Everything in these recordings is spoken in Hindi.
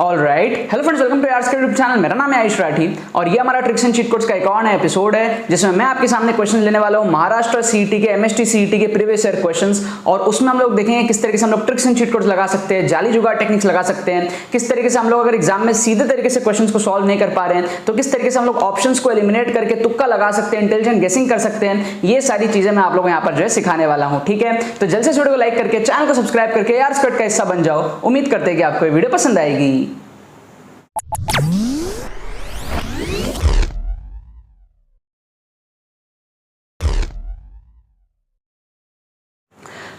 Alright, hello friends, welcome to आर्स के यूट्यूब चैनल। मेरा नाम है आयुष राठी और ये हमारा ट्रिक्स एंड चीट कोड्स का एक और नया एपिसोड है जिसमें मैं आपके सामने क्वेश्चन लेने वाला हूं महाराष्ट्र सीईटी के, एमएसटी सीईटी के प्रीवियस ईयर क्वेश्चंस, और उसमें हम लोग देखेंगे किस तरीके से हम लोग ट्रिक्स एंड चीट कोड्स लगा सकते हैं, जाली जुगाड़ टेक्निक्स लगा सकते हैं, किस तरीके से हम लोग अगर एग्जाम में सीधे तरीके से क्वेश्चंस को सॉल्व नहीं कर पा रहे हैं तो किस तरीके से हम लोग ऑप्शंस को एलिमिनेट करके तुक्का लगा सकते हैं, इंटेलिजेंट गेसिंग कर सकते हैं। ये सारी चीजें मैं आप लोगों को यहाँ पर जो है सिखाने वाला हूँ। ठीक है, तो जल्द से वीडियो को लाइक करके चैनल को सब्सक्राइब करके यार स्क्वाड का हिस्सा बन जाओ। उम्मीद करते हैं कि आपको ये वीडियो पसंद आएगी।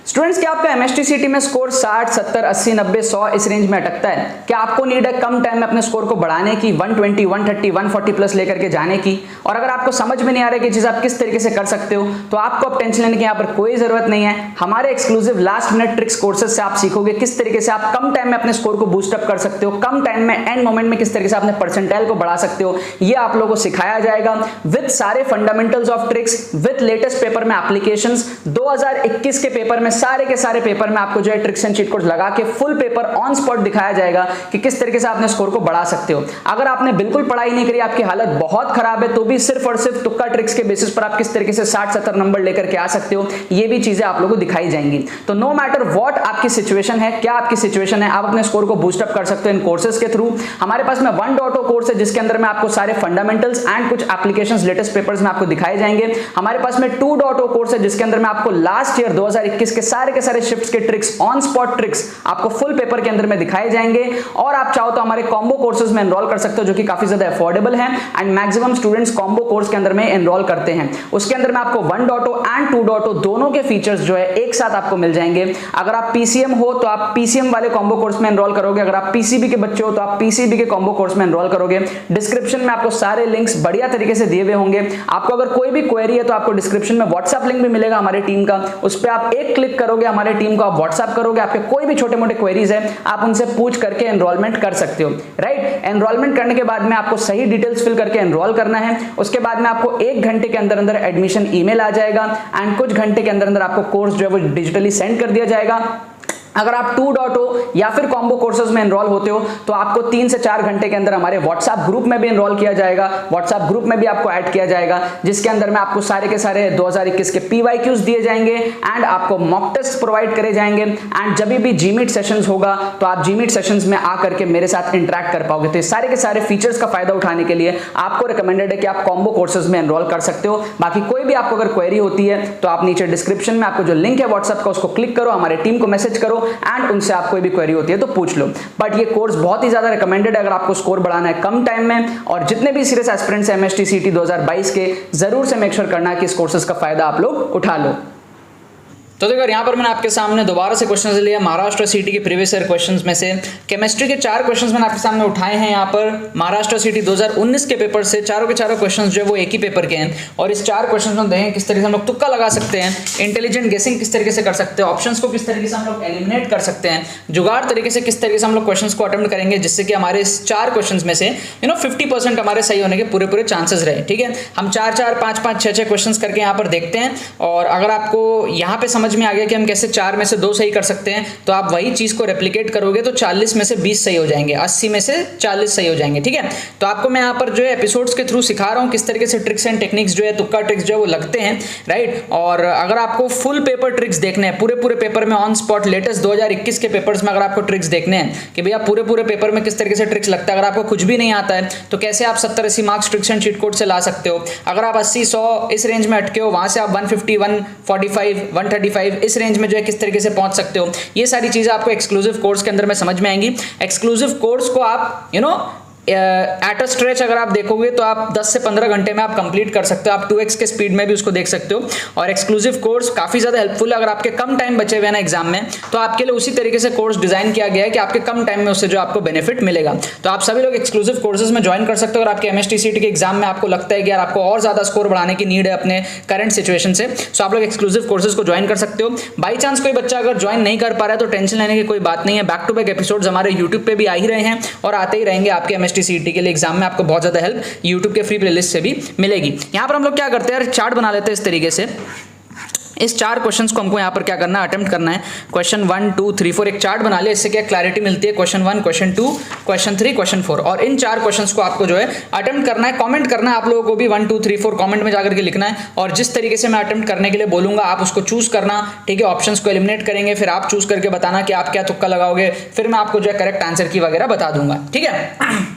स्टूडेंट्स, क्या आपका एमएसटी सीईटी में स्कोर 60, 70, 80, 90, 100 इस रेंज में अटकता है? क्या आपको नीड है कम टाइम में अपने स्कोर को बढ़ाने की, 120, 130, 140 प्लस लेकर के जाने की? और अगर आपको समझ में नहीं आ रहा है कि चीज आप किस तरीके से कर सकते हो तो आपको अब टेंशन लेने की यहाँ पर कोई जरूरत नहीं है। हमारे exclusive last minute tricks courses से आप सीखोगे किस तरीके से आप कम टाइम में अपने स्कोर को बूस्ट अप कर सकते हो, कम टाइम में एंड मोमेंट में किस तरीके से अपने परसेंटाइल को बढ़ा सकते हो। ये आप लोगों को सिखाया जाएगा विद सारे fundamentals of tricks, with latest paper में एप्लीकेशंस। 2021 के पेपर में सारे के सारे पेपर में आपको जो है ट्रिक्स एंड चीट कोड्स लगा के फुल पेपर ऑन स्पॉट दिखाया जाएगा कि किस तरीके से आपने स्कोर को बढ़ा सकते हो। अगर आपने बिल्कुल पढ़ाई नहीं करी, आपकी हालत बहुत खराब है, तो भी सिर्फ और सिर्फ तुक्का ट्रिक्स के बेसिस पर आप किस तरीके से 60-70 नंबर लेकर के आ सकते हो, ये भी चीजें आप लोगों को दिखाई जाएंगी। तो नो मैटर व्हाट आपकी सिचुएशन है, क्या आपकी सिचुएशन है, आप अपने स्कोर को बूस्ट अप कर सकते हो इन कोर्सेज के थ्रू। हमारे पास में 1.0 कोर्स है जिसके अंदर में आपको सारे फंडामेंटल्स एंड कुछ एप्लीकेशंस लेटेस्ट पेपर्स में आपको दिखाए जाएंगे। हमारे पास में 2.0 कोर्स है जिसके अंदर में आपको लास्ट ईयर 2021 के सारे शिफ्ट्स के ट्रिक्स, ऑन स्पॉट ट्रिक्स आपको फुल पेपर के अंदर में दिखाए जाएंगे। और आप चाहो तो हमारे कॉम्बो कोर्सेज में एनरोल कर सकते हो जो कि काफी ज्यादा अफोर्डेबल है and maximum students combo course के अंदर में एनरोल करते हैं। उसके अंदर में आपको 1.0 एंड 2.0 दोनों के फीचर्स जो है एक साथ आपको मिल जाएंगे। अगर आप पीसीएम हो तो आप पीसीएम वाले कॉम्बो कोर्स में एनरोल करोगे, अगर आप पीसीबी के बच्चे हो तो आप पीसीबी के कॉम्बो कोर्स में एनरोल करोगे। डिस्क्रिप्शन में आपको सारे लिंक्स बढ़िया तरीके से दिए हुए होंगे। आपको अगर कोई भी क्वेरी है तो आपको डिस्क्रिप्शन में व्हाट्सएप लिंक भी मिलेगा हमारे टीम का, उस पर आप एक क्लिक करोगे, हमारे टीम को आप व्हाट्सएप करोगे, आपके कोई भी छोटे मोटे क्वेरीज है आप उनसे पूछ करके एनरोलमेंट कर सकते हो। राइट, एनरोलमेंट करने के बाद में आपको सही डिटेल्स फिल करके एनरोल करना है। उसके बाद में आपको 1 घंटे के अंदर अंदर एडमिशन ईमेल आ जाएगा एंड कुछ घंटे के अंदर अंदर आपको कोर्स जो है वो डिजिटली सेंड कर दिया जाएगा। अगर आप 2.0 या फिर कॉम्बो कोर्सेज में एनरोल होते हो तो आपको 3 से 4 घंटे के अंदर हमारे व्हाट्सएप ग्रुप में भी एनरोल किया जाएगा। व्हाट्सएप ग्रुप में भी आपको ऐड किया जाएगा जिसके अंदर में आपको सारे के सारे 2021 के पीवाईक्यूज दिए जाएंगे एंड आपको मॉक टेस्ट प्रोवाइड करे जाएंगे। एंड जब भी जीमीट सेशंस होगा तो आप जीमीट सेशंस में आकर के मेरे साथ इंटरेक्ट कर पाओगे। तो ये सारे के सारे फीचर्स का फायदा उठाने के लिए आपको रिकमेंडेड है कि आप कॉम्बो कोर्सेज में एनरोल कर सकते हो। बाकी कोई भी आपको अगर क्वेरी होती है तो आप नीचे डिस्क्रिप्शन में आपको जो लिंक है व्हाट्सएप का उसको क्लिक करो, हमारे टीम को मैसेज करो एंड उनसे कोई भी क्वेरी होती है तो पूछ लो। बट ये कोर्स बहुत ही ज्यादा रिकमेंडेड है अगर आपको स्कोर बढ़ाना है कम टाइम में। और जितने भी सीरियस एस्पिरेंट्स हैं एमएसटी सीईटी 2022 के, जरूर से मेक श्योर करना है कि इस कोर्सेज का फायदा आप लोग उठा लो। तो देखो यहाँ पर मैंने आपके सामने दोबारा से क्वेश्चंस लिया महाराष्ट्र सीईटी के प्रीवियस ईयर क्वेश्चंस में से। केमिस्ट्री के 4 क्वेश्चंस मैंने आपके सामने उठाए हैं यहाँ पर महाराष्ट्र सीईटी 2019 के पेपर से। चारों के चारों क्वेश्चंस जो है वो एक ही पेपर के हैं और इस 4 क्वेश्चंस में देखें किस तरीके से हम लोग तुक्का लगा सकते हैं, इंटेलिजेंट गेसिंग किस तरीके से कर सकते हैं, ऑप्शंस को किस तरीके से हम लोग एलिमिनेट कर सकते हैं, जुगाड़ तरीके से किस तरीके से हम लोग क्वेश्चंस को अटेम्प्ट करेंगे जिससे कि हमारे इस 4 क्वेश्चंस में से 50% हमारे सही होने के पूरे चांसेस रहे। ठीक है, हम 4-4, 5-5, 6-6 क्वेश्चंस करके यहाँ पर देखते हैं और अगर आपको यहाँ पे समझ में आ गया कि हम कैसे 4 में से 2 सही कर सकते हैं तो आप वही चीज को रेप्लिकेट करोगे तो 40 में से 20 सही हो जाएंगे, 80 में से 40 सही हो जाएंगे। ठीक है, तो आपको मैं यहाँ पर जो है एपिसोड्स के थ्रू सिखा रहा हूँ किस तरीके से ट्रिक्स एंड टेक्निक्स जो है, तुक्का ट्रिक्स जो है वो लगते हैं। राइट, और अगर आपको फुल पेपर ट्रिक्स देखने हैं, पूरे पेपर में ऑन स्पॉट लेटेस्ट 2021 के पेपर्स में अगर आपको ट्रिक्स देखने हैं कि भैया पूरे पेपर में किस तरीके से ट्रिक्स लगता है, अगर आपको कुछ भी नहीं आता है तो कैसे आप 70-80 marks tricks and cheat code से ला सकते हो। अगर आप 80-100 इस रेंज में अटके हो, वहां से आप 150, 145, 135 इस रेंज में जो है किस तरीके से पहुंच सकते हो, ये सारी चीजें आपको एक्सक्लूसिव कोर्स के अंदर में समझ में आएंगी। एक्सक्लूसिव कोर्स को आप एट अ स्ट्रेच अगर आप देखोगे तो आप 10 से 15 घंटे में आप कंप्लीट कर सकते हो। आप 2x के स्पीड में भी उसको देख सकते हो और एक्सक्लूसिव कोर्स काफी ज्यादा हेल्पफुल है। अगर आपके कम टाइम बचे हुए हैं ना एग्जाम में तो आपके लिए उसी तरीके से कोर्स डिजाइन किया गया है कि आपके कम टाइम में उससे जो आपको बेनिफिट मिलेगा। तो आप सभी लोग एक्सक्लूसिव कोर्सेज में ज्वाइन कर सकते हो। अगर आपके एमएसटी सीईटी के एग्जाम में आपको लगता है कि यार आपको और ज्यादा स्कोर बढ़ाने की नीड है अपने करंट सिचुएशन से, तो आप लोग एक्सक्लूसिव कोर्सेज को ज्वाइन कर सकते हो। बाई चांस कोई बच्चा अगर ज्वाइन नहीं कर पा रहा है तो टेंशन लेने की कोई बात नहीं है। बैक टू बैक एपिसोड्स हमारे यूट्यूब पे भी आ ही रहे हैं और आते ही रहेंगे आपके एमएसटी सीईटी के लिए एग्जाम में। आपको बहुत ज्यादा हेल्प यूट्यूब के फ्री प्लेलिस्ट से भी मिलेगी। यहां पर हम लोग क्या करते हैं, चार्ट बना लेते हैं इस तरीके से। इस 4 क्वेश्चंस को हमको यहाँ पर क्या करना है, अटेम्प्ट करना है। क्वेश्चन 1 2 3 4 एक चार्ट बना लिया, इससे क्या क्लैरिटी मिलती है। क्वेश्चन 1, क्वेश्चन 2, क्वेश्चन 3, क्वेश्चन 4, और इन 4 क्वेश्चंस को आपको जो है अटेम्प्ट करना है। कमेंट करना है आप लोगों को भी 1 2 3 4 कमेंट में जाकर के लिखना है, और जिस तरीके से मैं अटेम्प्ट करने के लिए बोलूंगा आप उसको चूज करना, ठीक है। ऑप्शंस को एलिमिनेट करेंगे, फिर आप चूज करके बताना कि आप क्या तुक्का लगाओगे, फिर मैं आपको जो है करेक्ट आंसर की वगैरह बता दूंगा, ठीक है।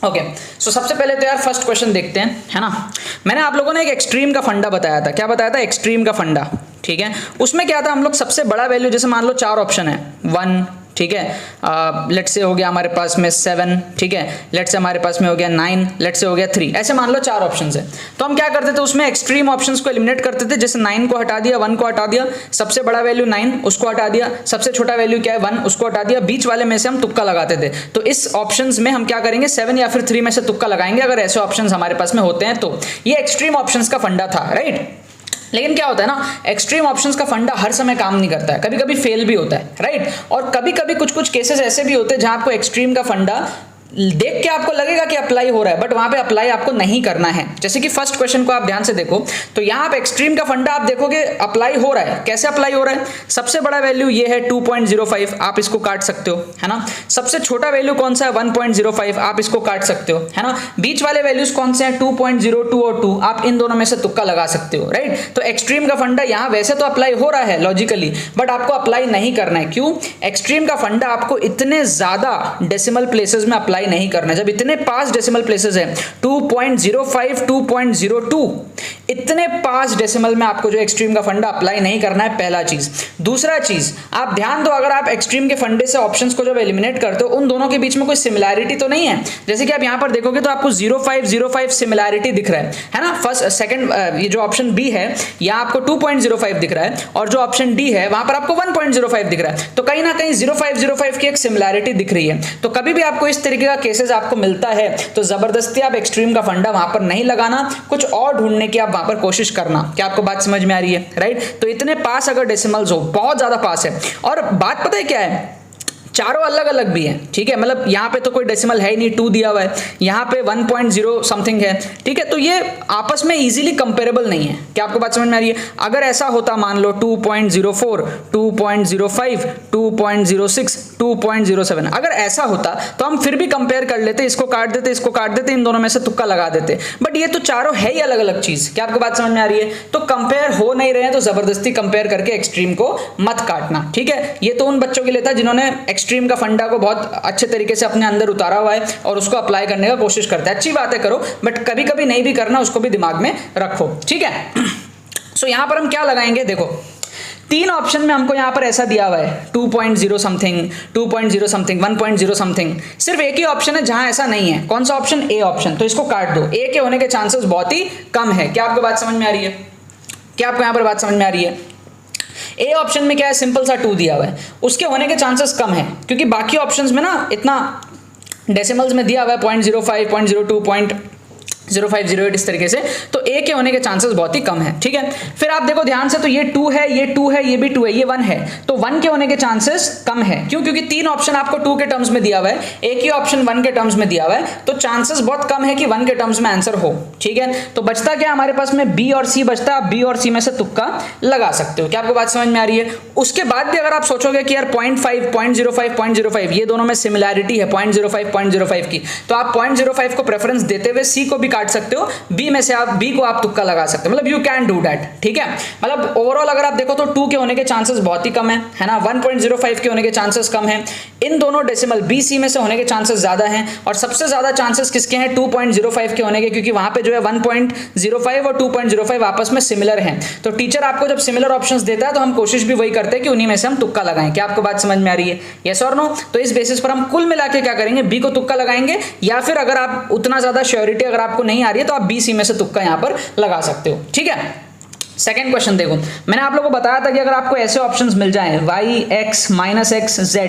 ओके सो सबसे पहले तो यार फर्स्ट क्वेश्चन देखते हैं, है ना। मैंने आप लोगों ने एक एक्सट्रीम का फंडा बताया था। क्या बताया था? एक्सट्रीम का फंडा, ठीक है। उसमें क्या था, हम लोग सबसे बड़ा वैल्यू, जैसे मान लो 4 ऑप्शन है, 1, ठीक है, लेट से हो गया हमारे पास में 7, ठीक है, लेट से हमारे पास में हो गया 9, लेट से हो गया 3, ऐसे मान लो 4 ऑप्शंस है। तो हम क्या करते थे, उसमें एक्सट्रीम ऑप्शंस को एलिमिनेट करते थे। जैसे 9 को हटा दिया, 1 को हटा दिया, सबसे बड़ा वैल्यू 9 उसको हटा दिया, सबसे छोटा वैल्यू क्या है 1 उसको हटा दिया, बीच वाले में से हम तुक्का लगाते थे। तो इस ऑप्शंस में हम क्या करेंगे, 7 या फिर 3 में से तुक्का लगाएंगे अगर ऐसे ऑप्शंस हमारे पास में होते हैं तो। ये एक्सट्रीम ऑप्शंस का फंडा था, राइट। लेकिन क्या होता है ना, एक्सट्रीम ऑप्शंस का फंडा हर समय काम नहीं करता है, कभी कभी फेल भी होता है, राइट। और कभी कभी कुछ कुछ केसेस ऐसे भी होते हैं जहां आपको एक्सट्रीम का फंडा देख के आपको लगेगा कि अप्लाई हो रहा है, बट वहां पे अप्लाई आपको नहीं करना है। जैसे कि फर्स्ट क्वेश्चन को आप ध्यान से देखो, तो यहां आप एक्सट्रीम का फंडा आप देखोगे अप्लाई हो रहा है। कैसे अप्लाई हो रहा है? सबसे बड़ा वैल्यू ये है 2.05, आप इसको काट सकते हो, है ना। सबसे छोटा वैल्यू कौन सा है 1.05, आप इसको काट सकते हो, है ना। बीच वाले वैल्यूज कौन से हैं 2.02 और 2, आप इन दोनों में से तुक्का लगा सकते हो, राइट। तो एक्सट्रीम का फंडा यहां वैसे तो अप्लाई हो रहा है लॉजिकली, बट आपको अप्लाई नहीं करना है। क्यों? एक्सट्रीम का फंडा आपको इतने ज्यादा डेसिमल प्लेसेस में अप्लाई नहीं करना है। जब इतने पास डेसिमल प्लेसेस हैं 2.05, 2.02, इतने पास डेसिमल में आपको जो एक्सट्रीम का फंडा अप्लाई नहीं करना है, पहला चीज। दूसरा चीज आप ध्यान दो, अगर आप एक्सट्रीम के फंडे से ऑप्शंस को जब एलिमिनेट करते हो, उन दोनों के बीच में कोई सिमिलैरिटी तो नहीं है। जैसे कि आप यहां पर देखोगे तो आपको 0.5 सिमिलैरिटी दिख रहा है ना। फर्स्ट सेकंड ये जो ऑप्शन बी है यहां आपको 2.05 दिख रहा है, और जो ऑप्शन डी है वहां पर आपको 1.05 दिख रहा है। तो कहीं ना कहीं 0.05 की एक सिमिलैरिटी दिख रही है। तो कभी भी आपको इस तरीके का केसेस आपको मिलता है तो जबरदस्ती आप एक्सट्रीम का फंडा वहां पर नहीं लगाना, कुछ और ढूंढने की आप वहां पर कोशिश करना। क्या आपको बात समझ में आ रही है, राइट। तो इतने पास अगर डेसिमल्स हो, बहुत ज्यादा पास है, और बात पता है क्या है, चारों अलग अलग भी हैं, ठीक है। मतलब यहाँ पे तो कोई डेसिमल है ही नहीं, 2 दिया हुआ है, यहाँ पे 1.0 समथिंग है, ठीक है। तो ये आपस में इजीली कंपेरेबल नहीं है। क्या आपको बात समझ में आ रही है? अगर ऐसा होता, मान लो 2.04, 2.05, 2.06, 2.07, अगर ऐसा होता तो हम फिर भी कंपेयर कर लेते, इसको काट देते, इसको काट देते, इन दोनों में से तुक्का लगा देते। बट ये तो चारों है ही अलग अलग चीज। क्या आपको बात समझ में आ रही है? तो कंपेयर हो नहीं रहे हैं, तो जबरदस्ती कंपेयर करके एक्सट्रीम को मत काटना, ठीक है। ये तो उन बच्चों के लिए था जिन्होंने एक्सट्रीम का फंडा को बहुत अच्छे तरीके से अपने अंदर उतारा हुआ है और उसको अप्लाई करने का कोशिश करता है। अच्छी बात है, करो, बट कभी कभी नहीं भी करना, उसको भी दिमाग में रखो, ठीक है। सो यहां पर हम क्या लगाएंगे, देखो 3 ऑप्शन में हमको यहां पर ऐसा दिया हुआ है 2.0 समथिंग, 2.0 समथिंग, 1.0 समथिंग। सिर्फ एक ही ऑप्शन है जहां ऐसा नहीं है। कौन सा ऑप्शन? A option. तो इसको काट दो, ए के होने के चांसेस बहुत ही कम है। क्या आपको बात समझ में आ रही है? क्या आपको यहां पर बात समझ में आ रही है? ए ऑप्शन में क्या है, सिंपल सा 2 दिया हुआ है, उसके होने के चांसेस कम है, क्योंकि बाकी ऑप्शंस में ना इतना डेसिमल्स में दिया हुआ है 0.05, 0.02, 0508 इस तरीके से, तो ए के होने के चांसेस बहुत ही कम है, ठीक है। फिर आप देखो ध्यान से, तो ये 2 है, ये 2 है, ये भी 2 है, ये 1 है, तो 1 के होने के चांसेस कम है। क्यों? क्योंकि 3 ऑप्शन आपको 2 के टर्म्स में दिया हुआ है, एक ही ऑप्शन 1 के टर्म्स में दिया हुआ है, तो चांसेस बहुत कम है कि 1 के टर्म्स में आंसर हो, ठीक है। तो बचता क्या हमारे पास में, बी और सी बचता है। आप बी और सी में से तुक्का लगा सकते हो। क्या आपको बात समझ में आ रही है? उसके बाद भी अगर आप सोचोगे कि यार 0.5, 0.05, 0.05 ये दोनों में सिमिलैरिटी है 0.05 की, तो आप 0.05 को प्रेफरेंस देते हुए सी को भी काट सकते हो, बी में से आप बी को आप तुक्का लगा सकते हो। मतलब यू कैन डू दैट, ठीक है। मतलब ओवरऑल अगर आप देखो तो 2 के होने के चांसेस बहुत ही कम है ना, 1.05 के होने के चांसेस कम है। इन दोनों डेसिमल बी सी में से होने के चांसेस ज्यादा हैं, और सबसे ज्यादा चांसेस किसके हैं? 2.05 के होने के, क्योंकि वहां पे जो है 1.05 और 2.05 आपस में सिमिलर हैं। तो टीचर आपको जब सिमिलर ऑप्शंस देता है तो हम कोशिश भी वही करते हैं कि उन्हीं में से हम तुक्का लगाएं। क्या आपको बात समझ में आ रही है? यस और नो? तो इस बेसिस पर हम कुल मिला के क्या करेंगे, बी को तुक्का लगाएंगे, या फिर अगर आप उतना ज्यादा श्योरिटी अगर आपको नहीं आ रही है तो आप बी सी में से तुक्का यहां पर लगा सकते हो, ठीक है। सेकेंड क्वेश्चन देखो, मैंने आप लोगों को बताया था कि अगर आपको ऐसे ऑप्शंस मिल जाएं y, x, -x, z,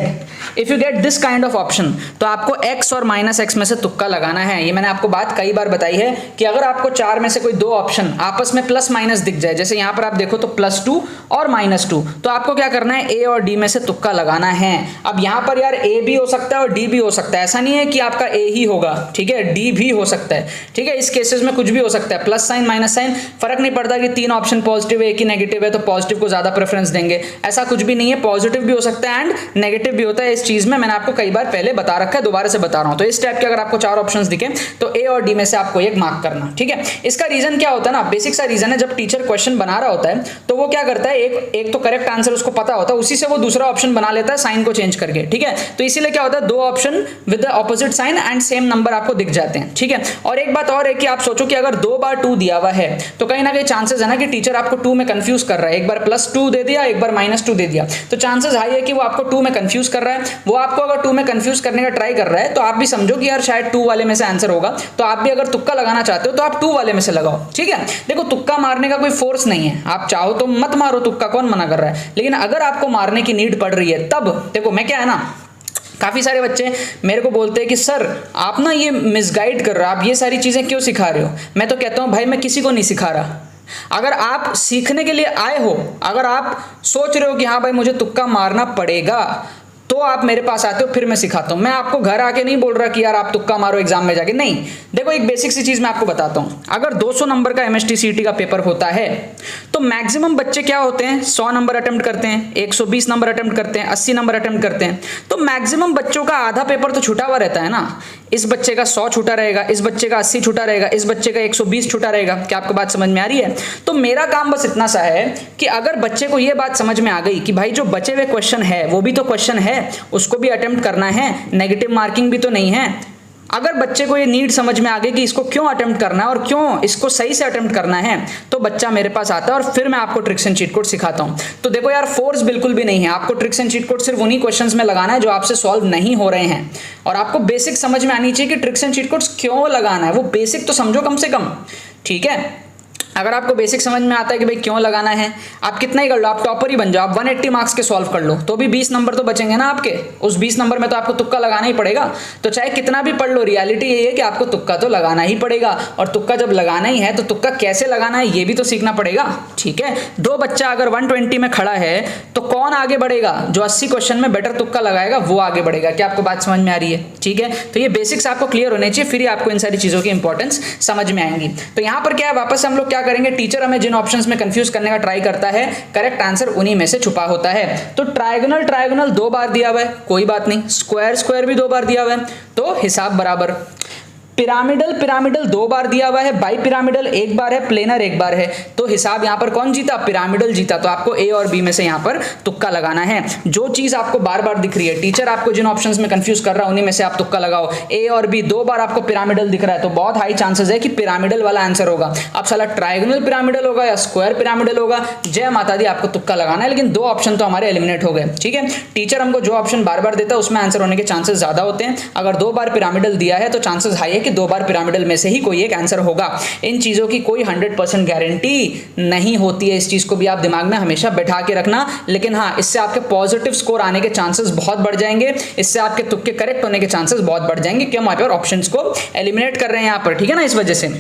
if you get this kind of option, तो आपको x और -x में से तुक्का लगाना है। ये मैंने आपको बात कई बार बताई है कि अगर आपको 4 में से कोई 2 ऑप्शन आपस में प्लस माइनस दिख जाए, जैसे यहां पर आप देखो तो +2 और -2, तो आपको क्या करना है, a और d में से तुक्का लगाना है। अब यहां पर यार a भी हो सकता है और d भी हो सकता है, ऐसा नहीं है कि आपका a ही होगा, ठीक है, d भी हो सकता है, ठीक है। इस केसेस में कुछ भी हो सकता है, प्लस साइन माइनस साइन, फर्क नहीं पड़ता कि 3 ऑप्शन पॉजिटिव है एक ही नेगेटिव है तो पॉजिटिव को ज्यादा प्रेफरेंस देंगे, ऐसा कुछ भी नहीं है। पॉजिटिव भी हो सकता है एंड नेगेटिव भी होता है। इस चीज में मैंने आपको कई बार पहले बता रखा है, दोबारा से बता रहा हूं। तो इस टाइप के अगर आपको 4 ऑप्शंस दिखे तो ए और डी में से आपको एक मार्क करना, ठीक है। इसका रीजन क्या होता है ना, बेसिक सा रीजन है, जब टीचर क्वेश्चन बना रहा होता है तो वो क्या करता है, एक तो करेक्ट आंसर उसको पता होता है, उसी से वो दूसरा ऑप्शन बना लेता है साइन को चेंज करके, ठीक है। तो इसीलिए क्या होता है, 2 option with the opposite sign and same number आपको दिख जाते हैं, ठीक है। और एक बात और है कि आप सोचो कि अगर 2 बार 2 दिया हुआ है तो कहीं ना कहीं चांसेस है ना कि टीचर आपको 2 में कंफ्यूज कर रहा है। एक बार +2 दे दिया, एक बार -2 दे दिया, तो चांसेस हाई है कि वो आपको 2 में कंफ्यूज कर रहा है। वो आपको अगर 2 में कंफ्यूज करने का ट्राई कर रहा है तो आप भी समझो कि यार शायद 2 वाले में से आंसर होगा, तो आप भी अगर तुक्का लगाना चाहते हो तो आप 2 वाले में से लगाओ, ठीक है। देखो तुक्का मारने का कोई फोर्स नहीं है, आप चाहो तो मत मारो तुक्का, कौन मना कर रहा है, लेकिन अगर आपको मारने की नीड पड़ रही है तब देखो। मैं क्या है ना, काफ़ी सारे बच्चे मेरे को बोलते हैं कि सर आप ना ये मिसगाइड कर रहे हो, आप ये सारी चीज़ें क्यों सिखा रहे हो। मैं तो कहता हूँ भाई मैं किसी को नहीं सिखा रहा। अगर आप सीखने के लिए आए हो, अगर आप सोच रहे हो कि हाँ भाई मुझे तुक्का मारना पड़ेगा, तो आप मेरे पास आते हो, फिर मैं सिखाता हूं। मैं आपको घर आके नहीं बोल रहा कि यार आप तुक्का मारो एग्जाम में जाके, नहीं। देखो एक बेसिक सी चीज मैं आपको बताता हूं, अगर 200 नंबर का एमएसटी सीटी का पेपर होता है तो मैक्सिमम बच्चे क्या होते हैं, 100 नंबर अटेम्प्ट करते हैं, 120 नंबर अटेम्प्ट करते हैं, 80 नंबर अटेम्प्ट करते हैं। तो मैक्सिमम बच्चों का आधा पेपर तो छूटा हुआ रहता है ना। इस बच्चे का 100 छूटा रहेगा, इस बच्चे का 80 छूटा रहेगा, इस बच्चे का 120 छूटा रहेगा। क्या आपको बात समझ में आ रही है। तो मेरा काम बस इतना सा है कि अगर बच्चे को यह बात समझ में आ गई कि भाई जो बचे हुए क्वेश्चन है वो भी तो क्वेश्चन है, उसको भी अटेम्प्ट करना है, नेगेटिव मार्किंग भी तो नहीं है। अगर बच्चे को ये नीड समझ में आ गई कि इसको क्यों अटेम्प्ट करना है और क्यों इसको सही से अटेम्प्ट करना है, तो बच्चा मेरे पास आता है और फिर मैं आपको ट्रिक्स एंड चीट कोड सिखाता हूं। तो देखो यार फोर्स बिल्कुल भी नहीं है, आपको ट्रिक्स एंड चीट कोड सिर्फ उन्हीं क्वेश्चंस में लगाना है जो आपसे सॉल्व नहीं हो रहे हैं। और आपको बेसिक समझ में आनी चाहिए कि ट्रिक्स एंड चीट कोड्स क्यों लगाना है, वो बेसिक तो समझो कम से कम, ठीक है। अगर आपको बेसिक समझ में आता है कि भाई क्यों लगाना है, आप कितना ही कर लो, आप टॉपर ही बन जाओ, आप 180 मार्क्स के सॉल्व कर लो तो भी 20 नंबर तो बचेंगे ना आपके। उस 20 नंबर में तो आपको तुक्का लगाना ही पड़ेगा। तो चाहे कितना भी पढ़ लो, रियलिटी यही है कि आपको तुक्का तो लगाना ही पड़ेगा। और तुक्का जब लगाना ही है तो तुक्का कैसे लगाना है ये भी तो सीखना पड़ेगा, ठीक है। 2 बच्चा अगर 120 में खड़ा है तो कौन आगे बढ़ेगा, जो 80 क्वेश्चन में बेटर तुक्का लगाएगा वो आगे बढ़ेगा। क्या आपको बात समझ में आ रही है, ठीक है। तो ये बेसिक्स आपको क्लियर होने चाहिए, फिर ही आपको इन सारी चीजों की इंपॉर्टेंस समझ में आएंगी। तो यहाँ पर क्या है, वापस हम लोग क्या करेंगे, टीचर हमें जिन ऑप्शंस में कंफ्यूज करने का ट्राई करता है, करेक्ट आंसर उन्हीं में से छुपा होता है। तो ट्रायगोनल 2 बार दिया हुआ है, कोई बात नहीं। स्क्वायर भी 2 बार दिया हुआ है, तो हिसाब बराबर। पिरामिडल 2 बार दिया हुआ है, बाई पिरामिडल 1 बार है, प्लेनर 1 बार है, तो हिसाब यहां पर कौन जीता, पिरामिडल जीता। तो आपको ए और बी में से यहां पर तुक्का लगाना है। जो चीज आपको बार बार दिख रही है, टीचर आपको जिन ऑप्शंस में कंफ्यूज कर रहा है उन्हीं में से आप तुक्का लगाओ। ए और बी 2 बार आपको पिरामिडल दिख रहा है तो बहुत हाई चांसेस है कि पिरामिडल वाला आंसर होगा। अब साला ट्रायगोनल पिरामिडल होगा या स्क्वायर पिरामिडल होगा, जय माता दी, आपको तुक्का लगाना है। लेकिन 2 ऑप्शन तो हमारे एलिमिनेट हो गए, ठीक है। टीचर हमको जो ऑप्शन बार बार देता है उसमें आंसर होने के चांसेस ज्यादा होते हैं। अगर 2 बार पिरामिडल दिया है तो चांसेस हाई है कि 2 बार पिरामिडल में से ही कोई एक आंसर होगा। इन चीजों की कोई 100% गारंटी नहीं होती है, इस चीज को भी आप दिमाग में हमेशा बैठा के रखना। लेकिन हाँ, इससे आपके पॉजिटिव स्कोर आने के चांसेस बहुत बढ़ जाएंगे, इससे आपके तुक्के करेक्ट होने के चांसेस बहुत बढ़ जाएंगे, क्योंकि हम यहाँ पर ऑप्शंस को एलिमिनेट कर रहे हैं यहाँ पर, ठीक है ना। इस वजह से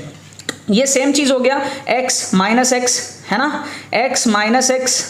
ये सेम चीज हो गया, x माइनस एक्स है ना, x माइनस एक्स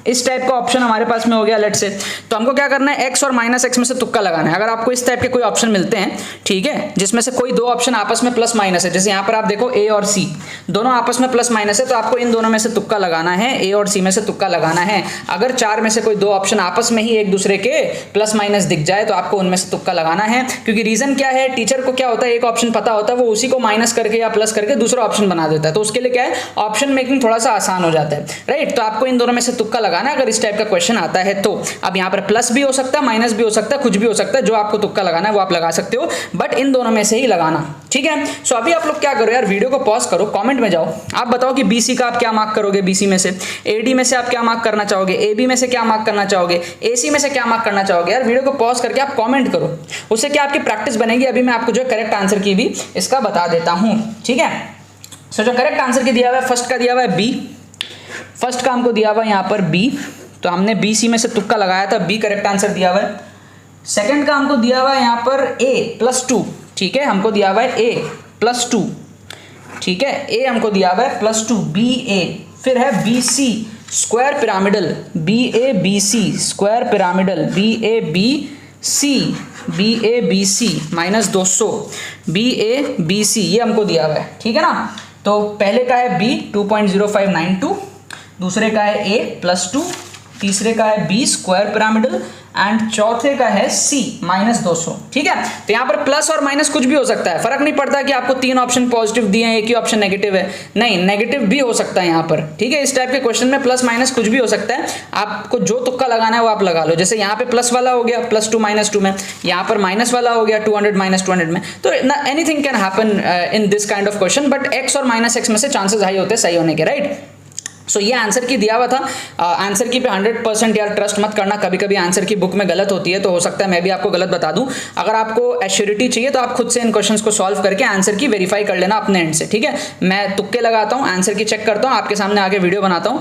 इस टाइप का ऑप्शन हमारे पास में हो गया लेट से। तो हमको क्या करना है, x और माइनस एक्स में से तुक्का लगाना है। अगर आपको इस टाइप के कोई ऑप्शन मिलते हैं, ठीक है, जिसमें से कोई 2 ऑप्शन आपस में प्लस माइनस है, जैसे यहाँ पर आप देखो a और c दोनों आपस में प्लस माइनस है, तो आपको इन दोनों में से तुक्का लगाना है, a और c में से तुक्का लगाना है। अगर 4 में से कोई 2 ऑप्शन आपस में ही एक दूसरे के प्लस माइनस दिख जाए तो आपको उनमें से तुक्का लगाना है। क्योंकि रीजन क्या है, टीचर को क्या होता है, एक ऑप्शन पता होता है, वो उसी को माइनस करके या प्लस करके दूसरा ऑप्शन बना देता है। तो उसके लिए क्या है, ऑप्शन मेकिंग थोड़ा सा आसान हो जाता है, राइट। तो आपको इन दोनों में से तुक्का लगाना है अगर इस टाइप का क्वेश्चन आता है तो। अब यहां पर प्लस भी हो सकता है, माइनस भी हो सकता है, कुछ भी हो सकता है, जो आपको तुक्का लगाना है वो आप लगा सकते हो, बट इन दोनों में से ही लगाना, ठीक है। सो अभी आप लोग क्या करो यार, वीडियो को पॉज करो, कमेंट में जाओ, आप बताओ कि बीसी का आप क्या मार्क करोगे, बीसी में से, एडी में से आप क्या मार्क करना चाहोगे, एबी में से क्या मार्क करना चाहोगे, एसी में से क्या मार्क करना चाहोगे। यार वीडियो को पॉज करके आप कमेंट करो, उससे क्या आपकी प्रैक्टिस बनेगी। अभी मैं आपको जो करेक्ट आंसर की भी इसका बता देता हूं, ठीक है। सो जो करेक्ट आंसर की दिया हुआ है, फर्स्ट का दिया हुआ है बी, फर्स्ट का हमको दिया हुआ है यहाँ पर बी, तो हमने बी सी में से तुक्का लगाया था, बी करेक्ट आंसर दिया हुआ है। सेकंड का हमको दिया हुआ है यहाँ पर a +2, ठीक है, हमको दिया हुआ है a +2, ठीक है, a हमको दिया हुआ है +2, बी ए, फिर है B C square pyramidal, B A B C square pyramidal, B A B C -200, B A B C, ये हमको दिया हुआ है, ठीक है ना। तो पहले का है बी 2.0592, दूसरे का है ए +2, तीसरे का है बी स्क्वायर पिरामिडल एंड चौथे का है सी -200। ठीक है, तो यहाँ पर प्लस और माइनस कुछ भी हो सकता है, फर्क नहीं पड़ता कि आपको 3 ऑप्शन पॉजिटिव दिए हैं, एक ही ऑप्शन नेगेटिव है, नहीं नेगेटिव भी हो सकता है यहाँ पर। ठीक है, इस टाइप के क्वेश्चन में प्लस माइनस कुछ भी हो सकता है, आपको जो तुक्का लगाना है वो आप लगा लो। जैसे यहाँ पे प्लस वाला हो गया +2 -2 में, यहाँ पर माइनस वाला हो गया 200 -200 में, तो anything can happen in this kind of question, but x और -x में से चांसेस हाई होते हैं सही होने के, राइट। सो ये आंसर की दिया हुआ था, आंसर की पे 100% यार ट्रस्ट मत करना, कभी कभी आंसर की बुक में गलत होती है, तो हो सकता है मैं भी आपको गलत बता दूं। अगर आपको एश्योरिटी चाहिए तो आप खुद से इन क्वेश्चंस को सॉल्व करके आंसर की वेरीफाई कर लेना अपने एंड से। ठीक है, मैं तुक्के लगाता हूं, आंसर की चेक करता हूं, आपके सामने आके वीडियो बनाता हूं,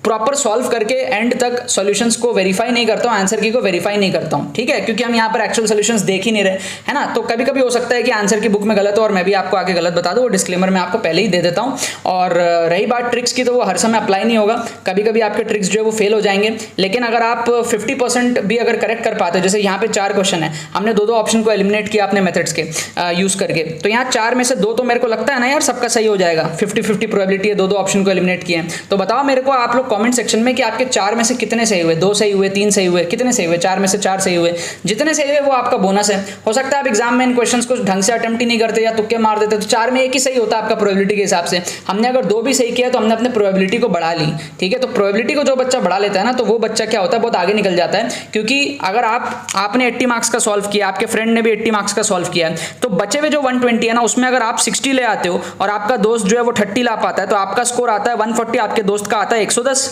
प्रॉपर सॉल्व करके एंड तक सॉल्यूशंस को वेरीफाई नहीं करता हूं, आंसर की को वेरीफाई नहीं करता हूं। ठीक है, क्योंकि हम यहाँ पर एक्चुअल सॉल्यूशंस देख ही नहीं रहे, है ना, तो कभी कभी हो सकता है कि आंसर की बुक में गलत हो और मैं भी आपको आगे गलत बता दूं, वो डिस्क्लेमर मैं आपको पहले ही दे देता हूं। और रही बात ट्रिक्स की, तो वो हर समय अप्लाई नहीं होगा, कभी कभी आपके ट्रिक्स जो है वो फेल हो जाएंगे, लेकिन अगर आप 50% भी अगर करेक्ट कर पाते हो, जैसे यहाँ पे 4 क्वेश्चन है, हमने 2 ऑप्शन को एलिमिनेट किया अपने मेथड्स के यूज करके, तो यहाँ 4 में से 2 तो मेरे को लगता है ना यार सबका सही हो जाएगा, 50-50 प्रोबेबिलिटी है, 2 ऑप्शन को एलिमिनेट किए हैं। तो बताओ मेरे को आप लोग कॉमेंट सेक्शन में कि आपके 4 में से कितने सही हुए, 2 सही हुए, 3 सही हुए, कितने सही हुए, 4 में से 4 सही हुए, जितने सही हुए वो आपका बोनस है। हो सकता है आप एग्जाम में इन क्वेश्चंस को ढंग से अटेम्प्ट ही नहीं करते या तुक्के मार देते, तो 4 में एक ही सही होता है आपका प्रोबेबिलिटी के हिसाब से। हमने अगर 2 भी सही किया तो हमने अपने प्रोबेबिलिटी को बढ़ा ली। ठीक है, तो प्रोबेबिलिटी को जो बच्चा बढ़ा लेता है ना, तो वो बच्चा क्या होता है, बहुत आगे निकल जाता है, क्योंकि अगर आपने 80 मार्क्स का सॉल्व किया, आपके फ्रेंड ने भी 80 मार्क्स का सॉल्व किया, तो बचे हुए जो 120 है ना, उसमें अगर आप 60 ले आते हो और आपका दोस्त जो है वो 30 ला पाता है, तो आपका स्कोर आता है 140, आपके दोस्त का आता है 110।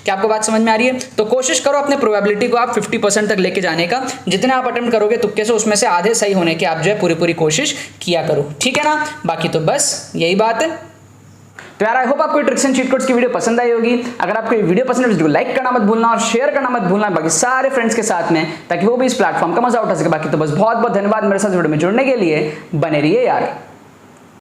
क्या आपको बात समझ में आ रही है? तो कोशिश करो अपने प्रोबेबिलिटी को आप 50% तक लेके जाने का, जितने आप अटेम्प्ट करोगे तुक्के से, उसमें से आधे सही होने की आप जो है पूरी कोशिश किया करो। ठीक है ना, बाकी तो बस यही बात है। तो यार आई होप आपको ट्रिक्स एंड चीट कोड्स की वीडियो पसंद आई होगी। अगर आपको ये वीडियो पसंद है तो लाइक करना मत भूलना और शेयर करना मत भूलना बाकी सारे फ्रेंड्स के साथ में, ताकि वो भी इस प्लेटफॉर्म का मजा उठा सके। बाकी तो बस बहुत बहुत धन्यवाद मेरे साथ वीडियो में जुड़ने के लिए, बने रहिए यार।